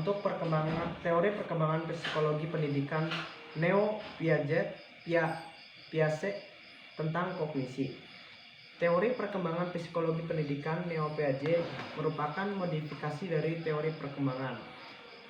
untuk teori perkembangan psikologi pendidikan Neo-Piaget tentang kognisi. Teori perkembangan psikologi pendidikan Neo-Piaget merupakan modifikasi dari teori perkembangan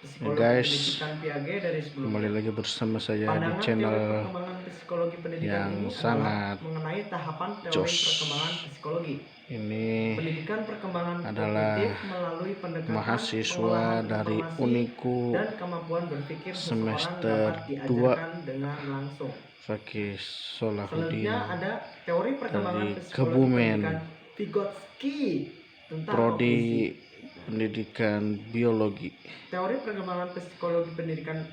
psikologi pendidikan Piaget dari sebelumnya. Kembali lagi bersama saya Pandangan di channel teori perkembangan psikologi pendidikan yang ini sangat mengenai tahapan teori perkembangan psikologi. Ini Pendidikan perkembangan adalah kognitif melalui pendekatan mahasiswa pengolahan dari informasi Uniku dan kemampuan berpikir seseorang semester dapat diajarkan dengan langsung. Fakih Solahuddin Selanjutnya ada teori perkembangan dari psikologi Kebumen, pendidikan Vygotsky tentang Prodi kognisi. Pendidikan Biologi. Teori perkembangan psikologi pendidikan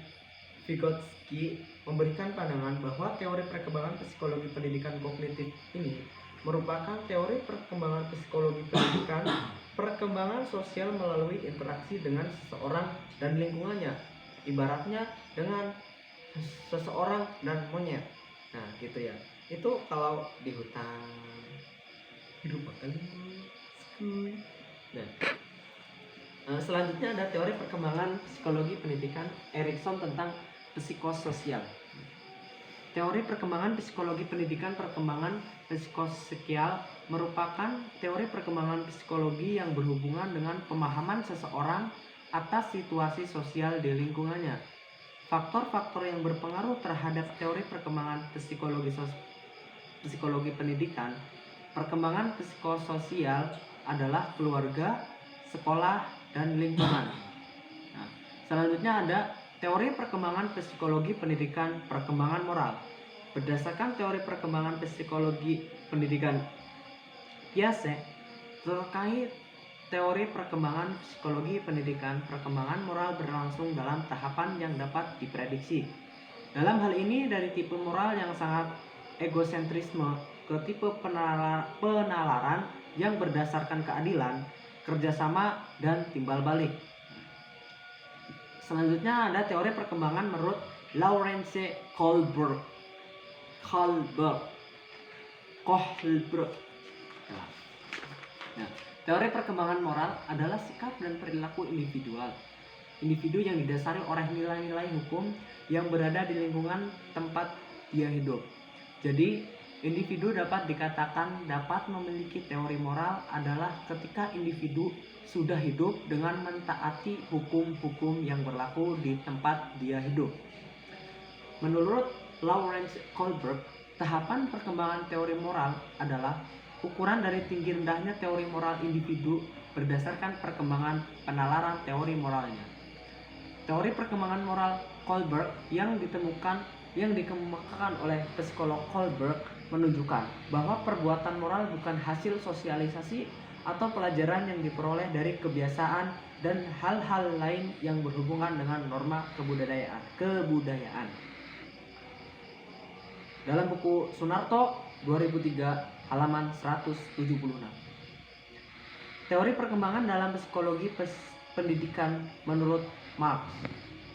Vygotsky memberikan pandangan bahwa teori perkembangan psikologi pendidikan kognitif ini merupakan teori perkembangan psikologi pendidikan perkembangan sosial melalui interaksi dengan seseorang dan lingkungannya, ibaratnya dengan seseorang dan monyet. Nah gitu ya, itu kalau di hutan hidup bakal skuy. Nah, selanjutnya ada teori perkembangan psikologi pendidikan Erikson tentang psikososial. Teori perkembangan psikologi pendidikan perkembangan psikososial merupakan teori perkembangan psikologi yang berhubungan dengan pemahaman seseorang atas situasi sosial di lingkungannya. Faktor-faktor yang berpengaruh terhadap teori perkembangan psikologi pendidikan perkembangan psikososial adalah keluarga, sekolah, dan lingkungan. Nah, selanjutnya ada teori perkembangan psikologi pendidikan perkembangan moral. Berdasarkan teori perkembangan psikologi pendidikan Piaget terkait teori perkembangan psikologi pendidikan perkembangan moral berlangsung dalam tahapan yang dapat diprediksi. Dalam hal ini dari tipe moral yang sangat egosentrisme ke tipe penalaran yang berdasarkan keadilan, kerjasama, dan timbal balik. Selanjutnya ada teori perkembangan menurut Lawrence Kohlberg. Nah, teori perkembangan moral adalah sikap dan perilaku individual. Individu yang didasari oleh nilai-nilai hukum yang berada di lingkungan tempat dia hidup. Jadi, individu dapat dikatakan dapat memiliki teori moral adalah ketika individu sudah hidup dengan mentaati hukum-hukum yang berlaku di tempat dia hidup. Menurut Lawrence Kohlberg, tahapan perkembangan teori moral adalah ukuran dari tinggi rendahnya teori moral individu berdasarkan perkembangan penalaran teori moralnya. Teori perkembangan moral Kohlberg yang dikemukakan oleh psikolog Kohlberg menunjukkan bahwa perbuatan moral bukan hasil sosialisasi atau pelajaran yang diperoleh dari kebiasaan dan hal-hal lain yang berhubungan dengan norma kebudayaan. Dalam buku Sunarto 2003 halaman 176. Teori perkembangan dalam psikologi pendidikan menurut Marx.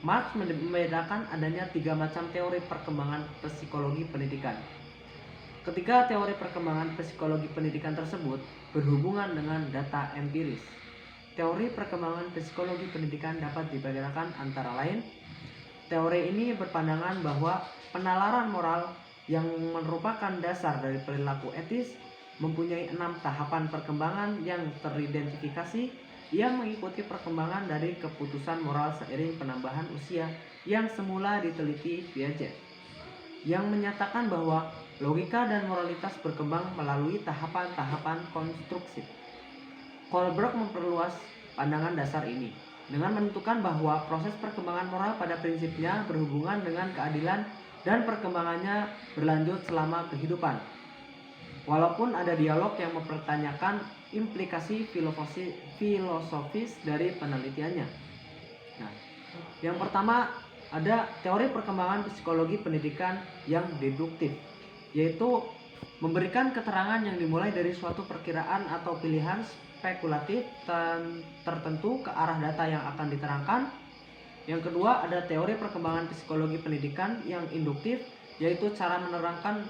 Marx membedakan adanya 3 macam teori perkembangan psikologi pendidikan. Ketiga teori perkembangan psikologi pendidikan tersebut berhubungan dengan data empiris. Teori perkembangan psikologi pendidikan dapat dibedakan antara lain. Teori ini berpandangan bahwa penalaran moral yang merupakan dasar dari perilaku etis mempunyai 6 tahapan perkembangan yang teridentifikasi yang mengikuti perkembangan dari keputusan moral seiring penambahan usia yang semula diteliti Piaget, yang menyatakan bahwa logika dan moralitas berkembang melalui tahapan-tahapan konstruksi. Kohlberg memperluas pandangan dasar ini dengan menentukan bahwa proses perkembangan moral pada prinsipnya berhubungan dengan keadilan dan perkembangannya berlanjut selama kehidupan. Walaupun ada dialog yang mempertanyakan implikasi filosofis dari penelitiannya. Nah, yang pertama ada teori perkembangan psikologi pendidikan yang deduktif, yaitu memberikan keterangan yang dimulai dari suatu perkiraan atau pilihan spekulatif tertentu ke arah data yang akan diterangkan. Yang kedua ada teori perkembangan psikologi pendidikan yang induktif, yaitu cara menerangkan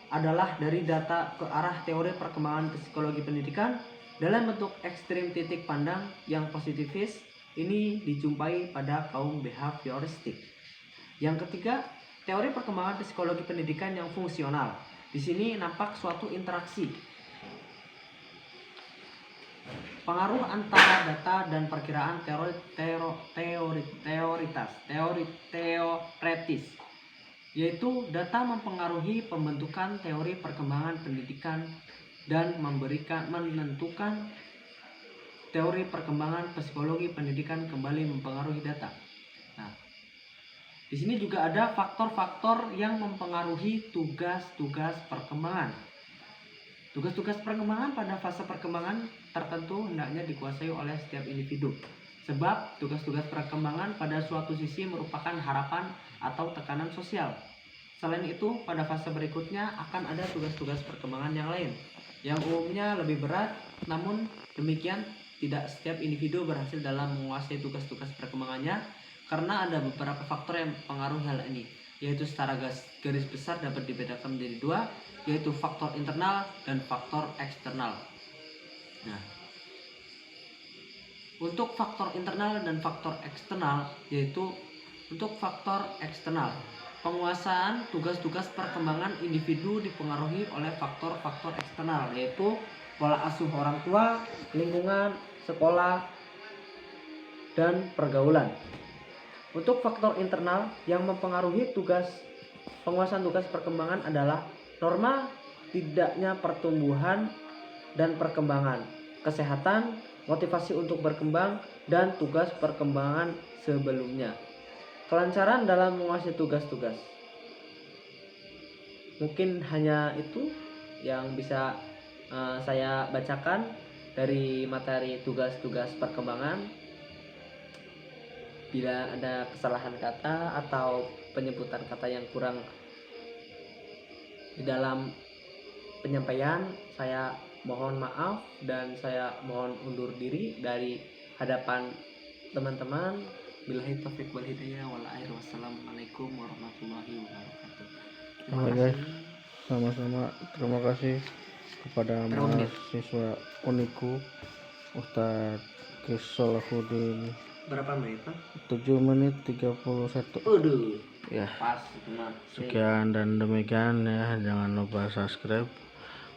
adalah dari data ke arah teori perkembangan psikologi pendidikan dalam bentuk ekstrim titik pandang yang positifis ini dijumpai pada kaum behavioristik. Yang ketiga, teori perkembangan psikologi pendidikan yang fungsional. Di sini nampak suatu interaksi pengaruh antara data dan perkiraan teoretis, yaitu data mempengaruhi pembentukan teori perkembangan pendidikan dan menentukan teori perkembangan psikologi pendidikan kembali mempengaruhi data. Nah, di sini juga ada faktor-faktor yang mempengaruhi tugas-tugas perkembangan. Tugas-tugas perkembangan pada fase perkembangan tertentu hendaknya dikuasai oleh setiap individu. Sebab tugas-tugas perkembangan pada suatu sisi merupakan harapan atau tekanan sosial. Selain itu, pada fase berikutnya akan ada tugas-tugas perkembangan yang lain, yang umumnya lebih berat, namun demikian tidak setiap individu berhasil dalam menguasai tugas-tugas perkembangannya karena ada beberapa faktor yang mempengaruhi hal ini, yaitu secara garis besar dapat dibedakan menjadi dua, yaitu faktor internal dan faktor eksternal. Nah, untuk faktor internal dan faktor eksternal, yaitu untuk faktor eksternal, penguasaan tugas-tugas perkembangan individu dipengaruhi oleh faktor-faktor eksternal, yaitu pola asuh orang tua, lingkungan, sekolah, dan pergaulan. Untuk faktor internal yang mempengaruhi penguasaan tugas perkembangan adalah norma tidaknya pertumbuhan dan perkembangan, kesehatan, motivasi untuk berkembang, dan tugas perkembangan sebelumnya. Kelancaran dalam menguasai tugas-tugas. Mungkin hanya itu yang bisa saya bacakan dari materi tugas-tugas perkembangan. Bila ada kesalahan kata atau penyebutan kata yang kurang di dalam penyampaian, saya mohon maaf dan saya mohon undur diri dari hadapan teman-teman. Billahi taufiq wal hidayah wal akhir. Wassalamualaikum warahmatullahi wabarakatuh. Terima Oke kasih. guys, sama-sama terima kasih kepada mahasiswa Uniku Ustadz Salahuddin. Berapa menit, Pak? 7 menit 31. Waduh, Ya, pas itu mah. sekian dan demikian ya, jangan lupa subscribe.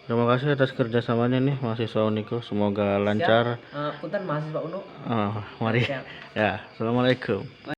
Terima kasih atas kerjasamanya nih mahasiswa Uniku, semoga lancar. Punten mahasiswa UNU. Mari Siap. ya, assalamualaikum.